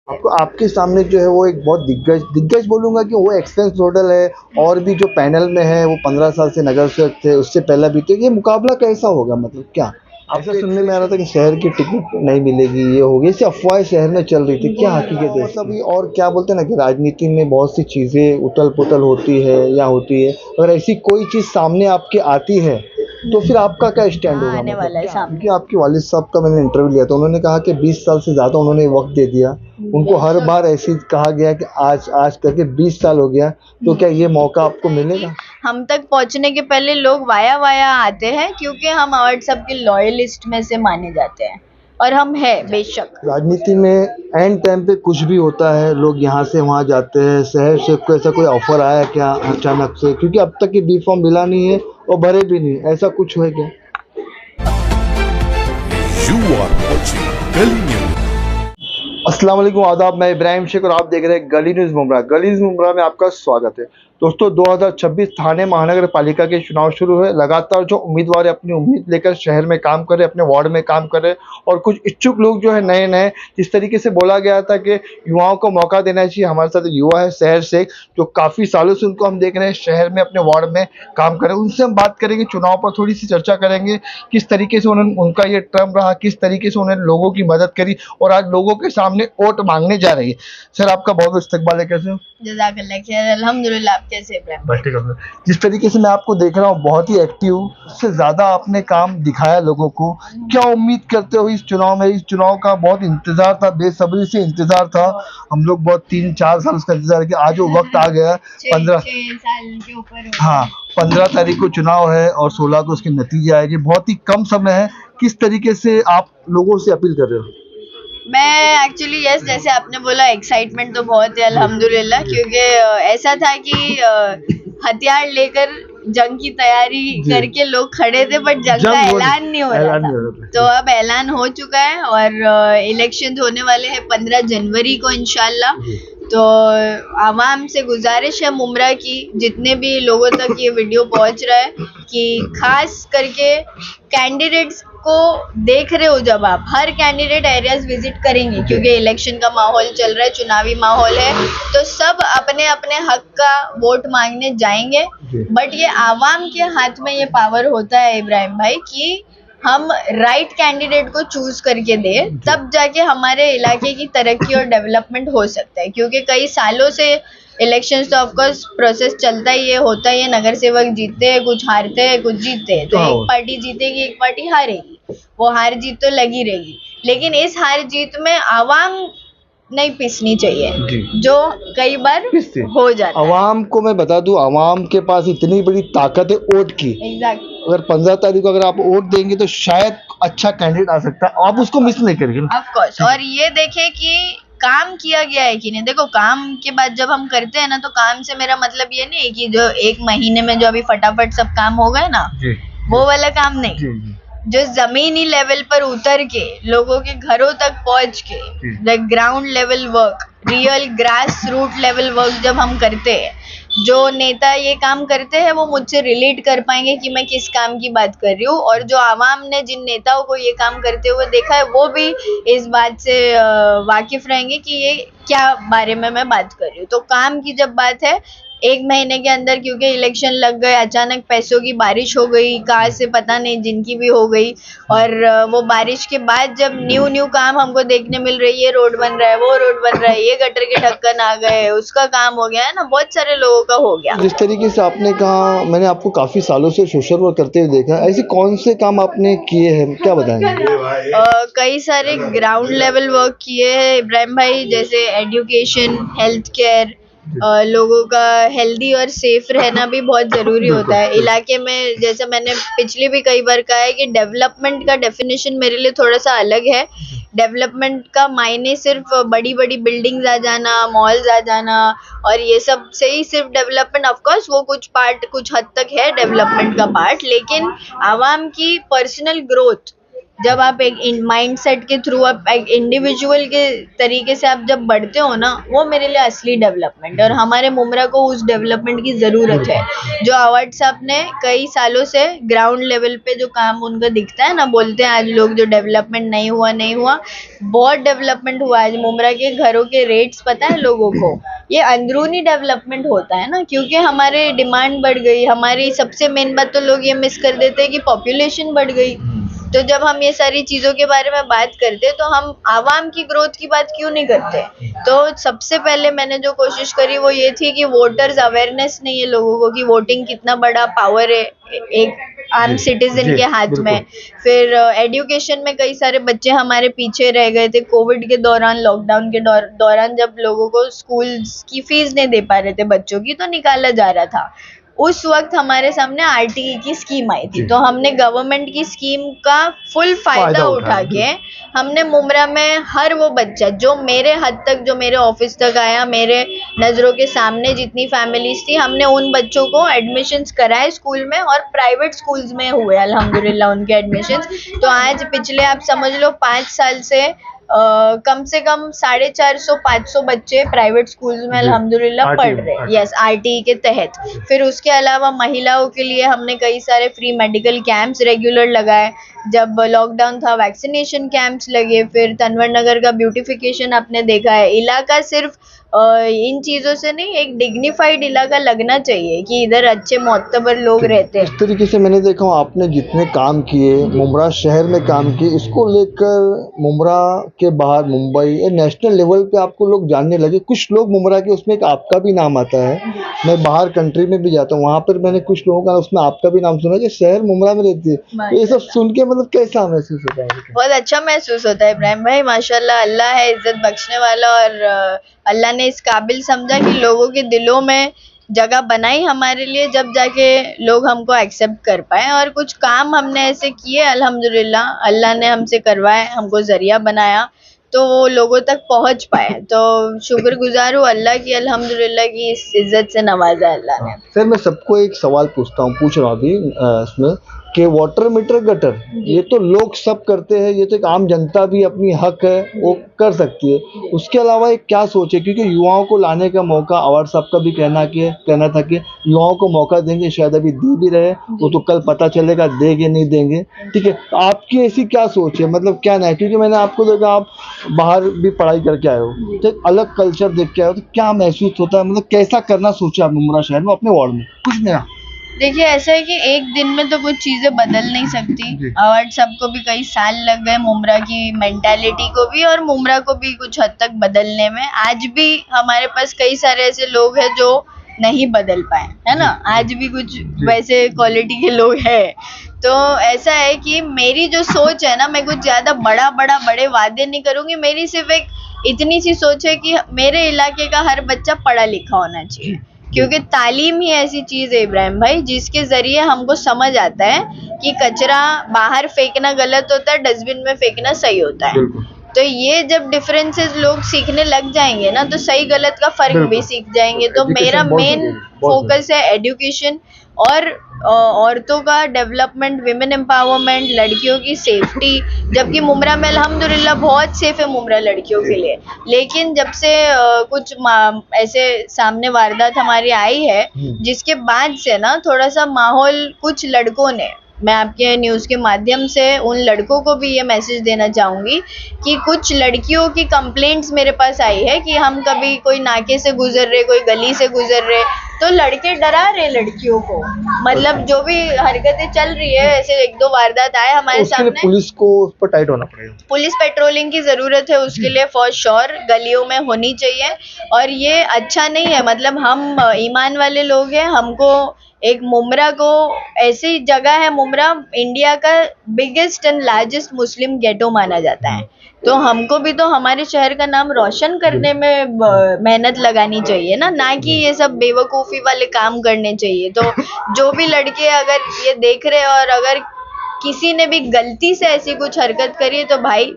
आपको आपके सामने जो है वो एक बहुत दिग्गज दिग्गज बोलूँगा कि वो एक्सपेंस होटल है और भी जो पैनल में है वो 15 साल से नगर सेवक थे, उससे पहले भी थे। ये मुकाबला कैसा होगा मतलब क्या? ऐसा सुनने में आ रहा था कि शहर की टिकट नहीं मिलेगी, ये होगी, ऐसी अफ़वाहें शहर में चल रही थी, क्या हकीकत है मतलब इसकी? और क्या बोलते हैं ना कि राजनीति में बहुत सी चीज़ें उथल-पुथल होती है या होती है, अगर ऐसी कोई चीज़ सामने आपके आती है, तो फिर आपका क्या स्टैंड हाँ होगा आने मतलब वाला है क्या? क्योंकि सामने। आपके वालिद साहब का मैंने इंटरव्यू लिया था, उन्होंने कहा कि 20 साल से ज़्यादा उन्होंने वक़्त दे दिया। उनको हर बेशक। बार ऐसे ही कहा गया कि आज आज करके 20 साल हो गया, तो क्या ये मौका आपको है कि मिलेगा? हम तक पहुंचने के पहले लोग वाया वाया आते हैं क्योंकि हम व्हाट्सएप के लॉयलिस्ट में से माने जाते हैं और हम है बेशक। राजनीति में एंड टाइम पे कुछ भी होता है, लोग यहाँ से वहाँ जाते हैं। शहर से कोई ऐसा कोई ऑफर आया क्या अचानक से? क्योंकि अब तक ये बी फॉर्म मिला नहीं है और भरे भी नहीं, ऐसा कुछ है क्या? You are watching Gully News. अस्सलाम वालेकुम, आदाब। मैं इब्राहिम शेख और आप देख रहे हैं गली न्यूज़ मुमरा। गली न्यूज़ मुमरा में आपका स्वागत है। दोस्तों, 2026 थाने महानगर पालिका के चुनाव शुरू हुए। लगातार जो उम्मीदवार अपनी उम्मीद लेकर शहर में काम कर रहे, अपने वार्ड में काम कर रहे और कुछ इच्छुक लोग जो है नए-नए, जिस तरीके से बोला गया था कि युवाओं को मौका देना चाहिए। हमारे साथ युवा है शहर से, जो काफ़ी सालों से उनको हम देख रहे हैं शहर में अपने वार्ड में काम कर रहे हैं। उनसे हम बात करेंगे, चुनाव पर थोड़ी-सी चर्चा करेंगे, किस तरीके से उन्होंने उनका ये टर्म रहा, किस तरीके से उन्होंने लोगों की मदद करी और आज लोगों के सामने वोट मांगने जा रही है। सर, आपका बहुत इस्तकबाल है, कैसे हो? जज़ाकल्लाह खैर, अल्हम्दुलिल्लाह। आप कैसे इब्राहिम बस भाई? ठीक है सर। जिस तरीके से मैं आपको देख रहा हूँ, बहुत ही एक्टिव, उससे ज़्यादा आपने काम दिखाया लोगों को। क्या उम्मीद करते हो इस चुनाव में? इस चुनाव का बहुत इंतज़ार था, बेसब्री से इंतज़ार था। हम लोग बहुत 3-4 साल उसका इंतज़ार किया, आज वो वक़्त आ गया। 15 छः साल के ऊपर हो गए। हाँ, 15 तारीख को चुनाव है और 16 को उसके नतीजे आएँगे। बहुत ही कम समय है। किस तरीके से आप लोगों से अपील कर रहे हो? मैं एक्चुअली यस, जैसे आपने बोला, एक्साइटमेंट तो बहुत है अल्हम्दुलिल्लाह, क्योंकि ऐसा था कि हथियार लेकर जंग की तैयारी जी। करके लोग खड़े थे, बट जंग का जंग हो ऐलान नहीं हो रहा ऐलान था। नहीं हो रहा था। तो अब ऐलान हो चुका है और इलेक्शन होने वाले हैं 15 जनवरी को इंशाल्लाह। जी। तो आवाम से गुजारिश है मुमरा की, जितने भी लोगों तक ये वीडियो पहुंच रहा है, कि खास करके कैंडिडेट्स को देख रहे हो, जब आप हर कैंडिडेट एरियाज विजिट करेंगे, क्योंकि इलेक्शन का माहौल चल रहा है, चुनावी माहौल है, तो सब अपने अपने हक का वोट मांगने जाएंगे। जी। बट ये आवाम के हाथ में ये पावर होता है इब्राहिम भाई, कि हम राइट कैंडिडेट को चूज करके दे, तब जाके हमारे इलाके की तरक्की और डेवलपमेंट हो सकता है। क्योंकि कई सालों से इलेक्शंस तो ऑफकोर्स प्रोसेस चलता ही है, होता ही है, नगर सेवक जीतते हैं, कुछ हारते हैं, कुछ जीतते हैं। तो हाँ। एक पार्टी जीतेगी, एक पार्टी हारेगी, वो हार जीत तो लगी रहेगी। लेकिन इस हार जीत में आवाम नहीं पिसनी चाहिए, जी। जो कई बार पिसते हो जाता है। अवाम को मैं बता दूं, अवाम के पास इतनी बड़ी ताकत है वोट की। एग्जैक्टली। अगर 15 तारीख को अगर आप वोट देंगे तो शायद अच्छा कैंडिडेट आ सकता है, आप उसको मिस नहीं करेंगे ना। Of course. और ये देखें कि काम किया गया है कि नहीं। देखो, काम के बाद जब हम करते हैं ना, तो काम से मेरा मतलब ये नहीं है कि जो एक महीने में जो अभी फटाफट सब काम हो गए ना, जी। वो वाला काम नहीं। जी जी। जो जमीनी लेवल पर उतर के लोगों के घरों तक पहुंच के the ground level work, real grass root level work जब हम करते हैं, जो नेता ये काम करते हैं वो मुझसे रिलेट कर पाएंगे कि मैं किस काम की बात कर रही हूँ। और जो आवाम ने जिन नेताओं को ये काम करते हुए देखा है, वो भी इस बात से वाकिफ रहेंगे कि ये क्या बारे में मैं बात कर रही हूँ। तो काम की जब बात है, एक महीने के अंदर, क्योंकि इलेक्शन लग गए, अचानक पैसों की बारिश हो गई, कहाँ से पता नहीं, जिनकी भी हो गई। और वो बारिश के बाद जब न्यू काम हमको देखने मिल रही है, रोड बन रहा है, वो रोड बन रहा है, ये गटर के ढक्कन आ गए, उसका काम हो गया है ना, बहुत सारे लोगों का हो गया। जिस तरीके से आपने कहा, मैंने आपको काफी सालों से सोशल वर्क करते हुए देखा है। ऐसे कौन से काम आपने किए हैं, क्या बताएंगे? कई सारे ग्राउंड लेवल वर्क किए हैं इब्राहिम भाई, जैसे एजुकेशन, हेल्थ केयर, लोगों का हेल्दी और सेफ रहना भी बहुत जरूरी होता है इलाके में। जैसे मैंने पिछली भी कई बार कहा है कि डेवलपमेंट का डेफिनेशन मेरे लिए थोड़ा सा अलग है। डेवलपमेंट का मायने सिर्फ बड़ी बड़ी बिल्डिंग्स आ जाना, मॉल्स आ जाना और ये सब से ही सिर्फ डेवलपमेंट, ऑफ कोर्स वो कुछ पार्ट, कुछ हद तक है डेवलपमेंट का पार्ट, लेकिन आवाम की पर्सनल ग्रोथ जब आप एक माइंड सेट के थ्रू, आप एक इंडिविजुअल के तरीके से आप जब बढ़ते हो ना, वो मेरे लिए असली डेवलपमेंट है। और हमारे मुमरा को उस डेवलपमेंट की ज़रूरत है। जो अवार्ड साहब ने कई सालों से ग्राउंड लेवल पे जो काम उनका दिखता है ना, बोलते हैं आज लोग जो डेवलपमेंट नहीं हुआ, बहुत डेवलपमेंट हुआ है। आज मुमरा के घरों के रेट्स पता है लोगों को, ये अंदरूनी डेवलपमेंट होता है ना, क्योंकि हमारे डिमांड बढ़ गई। हमारी सबसे मेन बात तो लोग ये मिस कर देते हैं कि पॉपुलेशन बढ़ गई। तो जब हम ये सारी चीजों के बारे में बात करते तो हम आवाम की ग्रोथ की बात क्यों नहीं करते। तो सबसे पहले मैंने जो कोशिश करी वो ये थी कि वोटर्स अवेयरनेस नहीं है लोगों को, कि वोटिंग कितना बड़ा पावर है एक आम सिटीजन के हाथ में। फिर एजुकेशन में कई सारे बच्चे हमारे पीछे रह गए थे कोविड के दौरान, लॉकडाउन के दौरान, जब लोगों को स्कूल्स की फीस नहीं दे पा रहे थे बच्चों की, तो निकाला जा रहा था। उस वक्त हमारे सामने आरटीई की स्कीम आई थी, तो हमने गवर्नमेंट की स्कीम का फुल फायदा उठा के हमने मुमरा में हर वो बच्चा जो मेरे हद तक, जो मेरे ऑफिस तक आया, मेरे नज़रों के सामने जितनी फैमिलीज थी, हमने उन बच्चों को एडमिशन्स कराए स्कूल में, और प्राइवेट स्कूल्स में हुए अल्हम्दुलिल्लाह उनके एडमिशन्स। तो आज पिछले आप समझ लो 5 साल से कम से कम 450-500 बच्चे प्राइवेट स्कूल्स में अल्हम्दुलिल्लाह पढ़ रहे हैं, यस, आरटीई के तहत। फिर उसके अलावा महिलाओं के लिए हमने कई सारे फ्री मेडिकल कैंप्स रेगुलर लगाए। जब लॉकडाउन था वैक्सीनेशन कैंप्स लगे। फिर तनवर नगर का ब्यूटिफिकेशन आपने देखा है। इलाका सिर्फ इन चीज़ों से नहीं, एक डिग्निफाइड इलाका लगना चाहिए कि इधर अच्छे मोतबर लोग रहते हैं। इस तरीके से मैंने देखा हूँ आपने जितने काम किए, मुमरा शहर में काम किए, इसको लेकर मुमरा के बाहर मुंबई या नेशनल लेवल पे आपको लोग जानने लगे। कुछ लोग मुमरा के, उसमें एक आपका भी नाम आता है। मैं बाहर कंट्री में भी जाता हूँ, वहाँ पर मैंने कुछ लोगों का उसमें आपका भी नाम सुना कि शहर मुमरा में रहती है। तो ये सब सुन के मतलब कैसा महसूस होता है? बहुत अच्छा महसूस होता है इब्राहिम भाई, माशाल्लाह, अल्लाह है इज्जत बख्शने वाला। और अल्लाह ने इस काबिल समझा कि लोगों के दिलों में जगह बनाई हमारे लिए, जब जाके लोग हमको एक्सेप्ट कर पाए। और कुछ काम हमने ऐसे किए अल्हम्दुलिल्लाह, अल्लाह ने हमसे करवाए, हमको जरिया बनाया, तो वो लोगों तक पहुंच पाए। तो शुक्रगुजार हूँ अल्लाह की, अल्हम्दुलिल्लाह की इस इज्जत से नवाजा अल्लाह ने। सर मैं सबको एक सवाल पूछ रहा हूँ अभी इसमें कि वाटर मीटर गटर, ये तो लोग सब करते हैं, ये तो एक आम जनता भी अपनी हक है वो कर सकती है। उसके अलावा एक क्या सोचे, क्योंकि युवाओं को लाने का मौका, अवार्ड साहब का भी कहना था कि युवाओं को मौका देंगे, शायद अभी दे भी रहे, वो तो कल पता चलेगा देंगे नहीं देंगे। ठीक है, तो आपकी ऐसी क्या सोच है, मतलब क्या नहीं, क्योंकि मैंने आपको देखा आप बाहर भी पढ़ाई करके आए हो, तो एक अलग कल्चर देख के आए हो, तो क्या महसूस होता है, मतलब कैसा करना सोचा आप मुमरा शहर में अपने वार्ड में? कुछ नया। देखिए, ऐसा है कि एक दिन में तो कुछ चीजें बदल नहीं सकती। अवार्ड सबको भी कई साल लग गए मुमरा की मेंटालिटी को भी और मुमरा को भी कुछ हद तक बदलने में। आज भी हमारे पास कई सारे ऐसे लोग हैं जो नहीं बदल पाए, है ना। आज भी कुछ वैसे क्वालिटी के लोग हैं। तो ऐसा है कि मेरी जो सोच है ना, मैं कुछ ज्यादा बड़े वादे नहीं करूंगी। मेरी सिर्फ एक इतनी सी सोच है कि मेरे इलाके का हर बच्चा पढ़ा लिखा होना चाहिए, क्योंकि तालीम ही ऐसी चीज है इब्राहिम भाई जिसके जरिए हमको समझ आता है कि कचरा बाहर फेंकना गलत होता है, डस्टबिन में फेंकना सही होता है। तो ये जब डिफरेंसेस लोग सीखने लग जाएंगे ना, तो सही गलत का फर्क भी सीख जाएंगे। तो मेरा मेन फोकस है एजुकेशन और औरतों का डेवलपमेंट, विमेन एम्पावरमेंट, लड़कियों की सेफ्टी। जबकि मुमरा में अल्हम्दुलिल्लाह बहुत सेफ है मुमरा लड़कियों के लिए, लेकिन जब से कुछ ऐसे सामने वारदात हमारी आई है, जिसके बाद से ना थोड़ा सा माहौल, कुछ लड़कों ने, मैं आपके न्यूज़ के माध्यम से उन लड़कों को भी ये मैसेज देना चाहूँगी कि कुछ लड़कियों की कंप्लेंट्स मेरे पास आई है कि हम कभी कोई नाके से गुजर रहे, कोई गली से गुजर रहे, तो लड़के डरा रहे लड़कियों को। मतलब जो भी हरकतें चल रही है, ऐसे 1-2 वारदात आए हमारे सामने। पुलिस को उस पर टाइट होना पड़ेगा। पुलिस पेट्रोलिंग की जरूरत है उसके लिए, फॉर श्योर गलियों में होनी चाहिए। और ये अच्छा नहीं है, मतलब हम ईमान वाले लोग हैं, हमको एक मुमरा को, ऐसी जगह है मुमरा इंडिया का बिगेस्ट एंड लार्जेस्ट मुस्लिम गेटो माना जाता है। तो हमको भी तो हमारे शहर का नाम रोशन करने में मेहनत लगानी चाहिए ना कि ये सब बेवकूफ़ी वाले काम करने चाहिए। तो जो भी लड़के अगर ये देख रहे और अगर किसी ने भी गलती से ऐसी कुछ हरकत करी है, तो भाई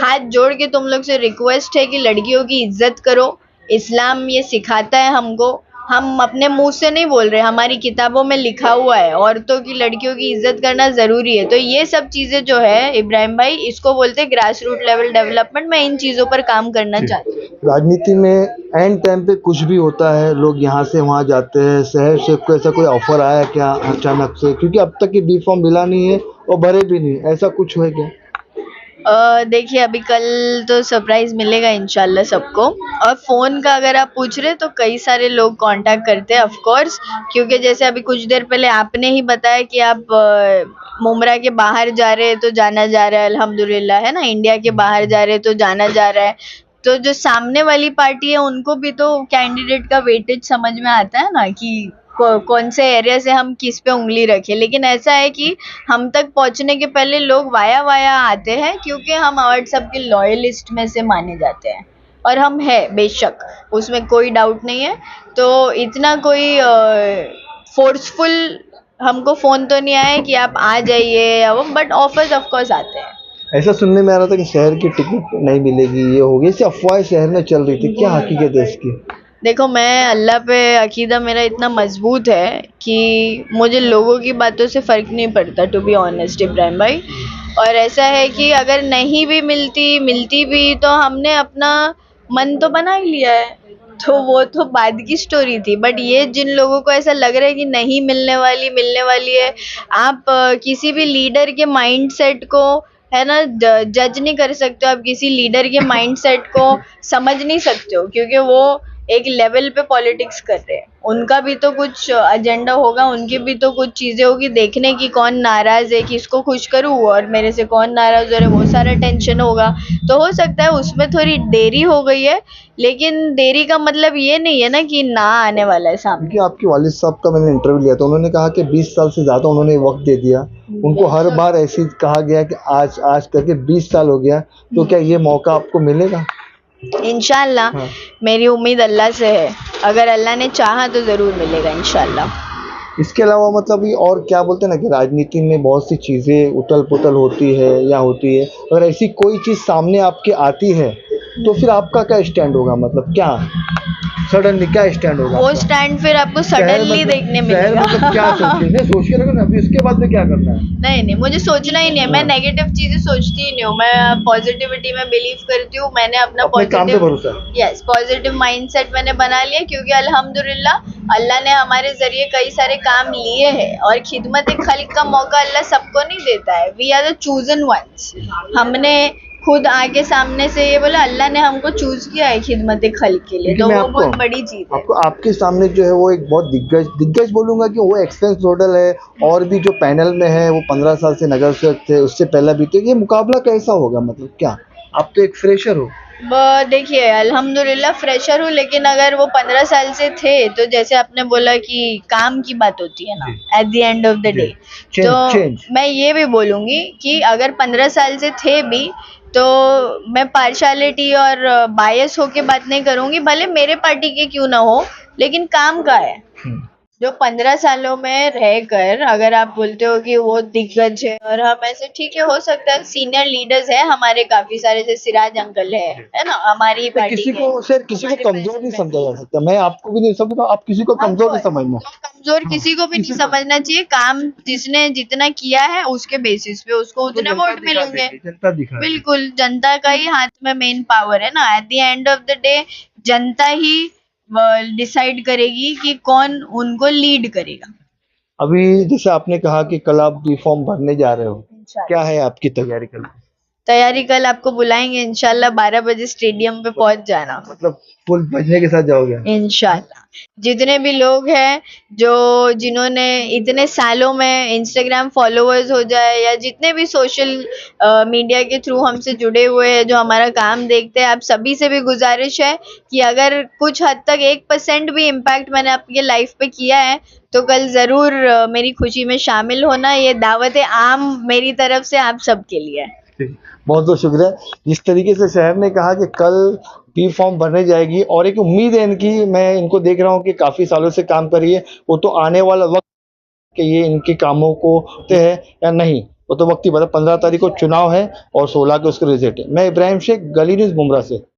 हाथ जोड़ के तुम लोग से रिक्वेस्ट है कि लड़कियों की इज्जत करो। इस्लाम ये सिखाता है हमको हम अपने मुंह से नहीं बोल रहे, हमारी किताबों में लिखा हुआ है, औरतों की लड़कियों की इज्जत करना जरूरी है। तो ये सब चीजें जो है इब्राहिम भाई, इसको बोलते हैं ग्रास रूट लेवल डेवलपमेंट। मैं इन चीजों पर काम करना चाहती हूँ। राजनीति में एंड टाइम पे कुछ भी होता है, लोग यहाँ से वहाँ जाते हैं। शहर से कोई ऐसा कोई ऑफर आया क्या अचानक से? क्योंकि अब तक ये बी फॉर्म मिला नहीं है और भरे भी नहीं, ऐसा कुछ है क्या? देखिए, अभी कल तो सरप्राइज मिलेगा इंशाल्लाह सबको। और फोन का अगर आप पूछ रहे तो कई सारे लोग कांटेक्ट करते हैं ऑफ कोर्स, क्योंकि जैसे अभी कुछ देर पहले आपने ही बताया कि आप मुमरा के बाहर जा रहे हैं तो जाना जा रहा है, अल्हम्दुलिल्लाह, है ना, इंडिया के बाहर जा रहे हैं तो जाना जा रहा है। तो जो सामने वाली पार्टी है उनको भी तो कैंडिडेट का वेटेज समझ में आता है ना, कि कौन से एरिया से हम किस पे उंगली रखें। लेकिन ऐसा है कि हम तक पहुंचने के पहले लोग वाया वाया आते हैं, क्योंकि हम व्हाट्सएप के लॉयलिस्ट में से माने जाते हैं। और हम है बेशक, उसमें कोई डाउट नहीं है। तो इतना कोई फोर्सफुल हमको फोन तो नहीं आया कि आप आ जाइए या वो, बट ऑफर्स ऑफ कोर्स आते हैं। ऐसा सुनने में आ रहा था कि शहर की टिकट नहीं मिलेगी, ये हो गई, ऐसी अफवाहें शहर में चल रही थी, क्या हकीकत है इसकी? देखो, मैं अल्लाह पे अकीदा मेरा इतना मजबूत है कि मुझे लोगों की बातों से फ़र्क नहीं पड़ता, टू बी ऑनेस्ट इब्राहिम भाई। और ऐसा है कि अगर नहीं भी मिलती भी तो हमने अपना मन तो बना ही लिया है, तो वो तो बाद की स्टोरी थी। बट ये जिन लोगों को ऐसा लग रहा है कि नहीं मिलने वाली है, आप किसी भी लीडर के माइंडसेट को, है ना, जज नहीं कर सकते हो। आप किसी लीडर के माइंडसेट को समझ नहीं सकते हो, क्योंकि वो एक लेवल पे पॉलिटिक्स कर रहे हैं। उनका भी तो कुछ एजेंडा होगा, उनकी भी तो कुछ चीजें होगी देखने की, कौन नाराज है, किसको खुश करूँ और मेरे से कौन नाराज हो रहा है, वो सारा टेंशन होगा। तो हो सकता है उसमें थोड़ी देरी हो गई है, लेकिन देरी का मतलब ये नहीं है ना कि ना आने वाला है सामने। क्योंकि आपके वालिद साहब का मैंने इंटरव्यू लिया था, उन्होंने कहा कि 20 साल से ज़्यादा उन्होंने वक्त दे दिया। उनको हर बार ऐसे ही कहा गया कि आज आज करके 20 साल हो गया, तो क्या ये मौका आपको मिलेगा? इंशाल्लाह, हाँ। मेरी उम्मीद अल्लाह से है। अगर अल्लाह ने चाहा तो जरूर मिलेगा इंशाल्लाह। इसके अलावा मतलब ये और क्या बोलते हैं ना कि राजनीति में बहुत सी चीज़ें उथल पुथल होती है या होती है, अगर ऐसी कोई चीज़ सामने आपके आती है तो फिर आपका क्या स्टैंड होगा? मतलब क्या सडनली क्या स्टैंड होगा वो आपका? स्टैंड फिर आपको शहर सडनली मतलब देखने शहर मिलेगा। मतलब क्या सोचिए, नहीं सोच के रखो ना, अभी उसके बाद में क्या करना है? नहीं, मुझे सोचना ही नहीं है। मैं हाँ। नेगेटिव चीजें सोचती ही नहीं हूँ। मैं पॉजिटिविटी में बिलीव करती हूँ। मैंने अपना अपने काम पे पॉजिटिव, भरोसा है। यस, पॉजिटिव माइंडसेट मैंने बना लिया, क्योंकि अल्हम्दुलिल्लाह अल्लाह ने हमारे जरिए कई सारे काम लिए हैं। और खिदमत खल्क का मौका अल्लाह सबको नहीं देता है। We are the chosen ones. हमने खुद आके सामने से ये बोला, अल्लाह ने हमको चूज किया है खिदमत खल्क के लिए, क्योंकि तो मैं वो आपको बहुत बड़ी चीज है। आपको आपके सामने जो है वो एक बहुत दिग्गज बोलूंगा कि वो एक्सपेंस मॉडल है, और भी जो पैनल में है वो 15 साल से नगर सेवक थे, उससे पहले भी। तो ये मुकाबला कैसा होगा? मतलब क्या, आप तो एक फ्रेशर हो। देखिए, अल्हम्दुलिल्लाह फ्रेशर हूँ, लेकिन अगर वो 15 साल से थे, तो जैसे आपने बोला कि काम की बात होती है ना, at the end of the day, तो चेंज मैं ये भी बोलूंगी कि अगर 15 साल से थे भी, तो मैं पार्शियलिटी और बायस होके बात नहीं करूंगी, भले मेरे पार्टी के क्यों ना हो, लेकिन काम का है। जो 15 सालों में रहकर अगर आप बोलते हो कि वो दिग्गज है, और हम ऐसे, ठीक है, हो सकता है सीनियर लीडर्स है हमारे काफी सारे, जैसे सिराज अंकल है ना, हमारी पार्टी किसी के। को सर किसी को कमजोर नहीं समझा जा सकता, मैं आपको भी नहीं समझता, आप किसी को कमजोर नहीं समझना। कमजोर किसी को भी नहीं समझना चाहिए। काम जिसने जितना किया है उसके बेसिस पे उसको उतने वोट मिलेंगे। जनता दिखा रही है। बिल्कुल, जनता का ही हाथ में मेन पावर है ना। At the end of the day Janata he decide करेगी कि कौन उनको लीड करेगा। अभी जैसे आपने कहा कि कल आप बी फॉर्म भरने जा रहे हो, इंशाल्लाह। क्या है आपकी तैयारी कल? तैयारी कल आपको बुलाएंगे इंशाल्लाह, 12 बजे स्टेडियम पे पहुंच जाना। मतलब फुल बजने के साथ जाओगे? इंशाल्लाह। जितने भी लोग हैं जो जिन्होंने इतने सालों में इंस्टाग्राम फॉलोअर्स हो जाए, या जितने भी सोशल मीडिया के थ्रू हमसे जुड़े हुए हैं, जो हमारा काम देखते हैं, आप सभी से भी गुजारिश है कि अगर कुछ हद तक 1% भी इम्पैक्ट मैंने आपके लाइफ पे किया है, तो कल ज़रूर मेरी खुशी में शामिल होना। ये दावत आम मेरी तरफ से आप सबके लिए है। बहुत बहुत शुक्रिया। जिस तरीके से शहर ने कहा कि कल बी फॉर्म भरने जाएगी, और एक उम्मीद है इनकी, मैं इनको देख रहा हूँ कि काफ़ी सालों से काम कर रही है, वो तो आने वाला वक्त कि ये इनके कामों को होते हैं या नहीं, वो तो वक्त ही बता। 15 तारीख को चुनाव है और 16 को उसका रिजल्ट है। मैं इब्राहिम शेख, गली न्यूज़ मुमरा से।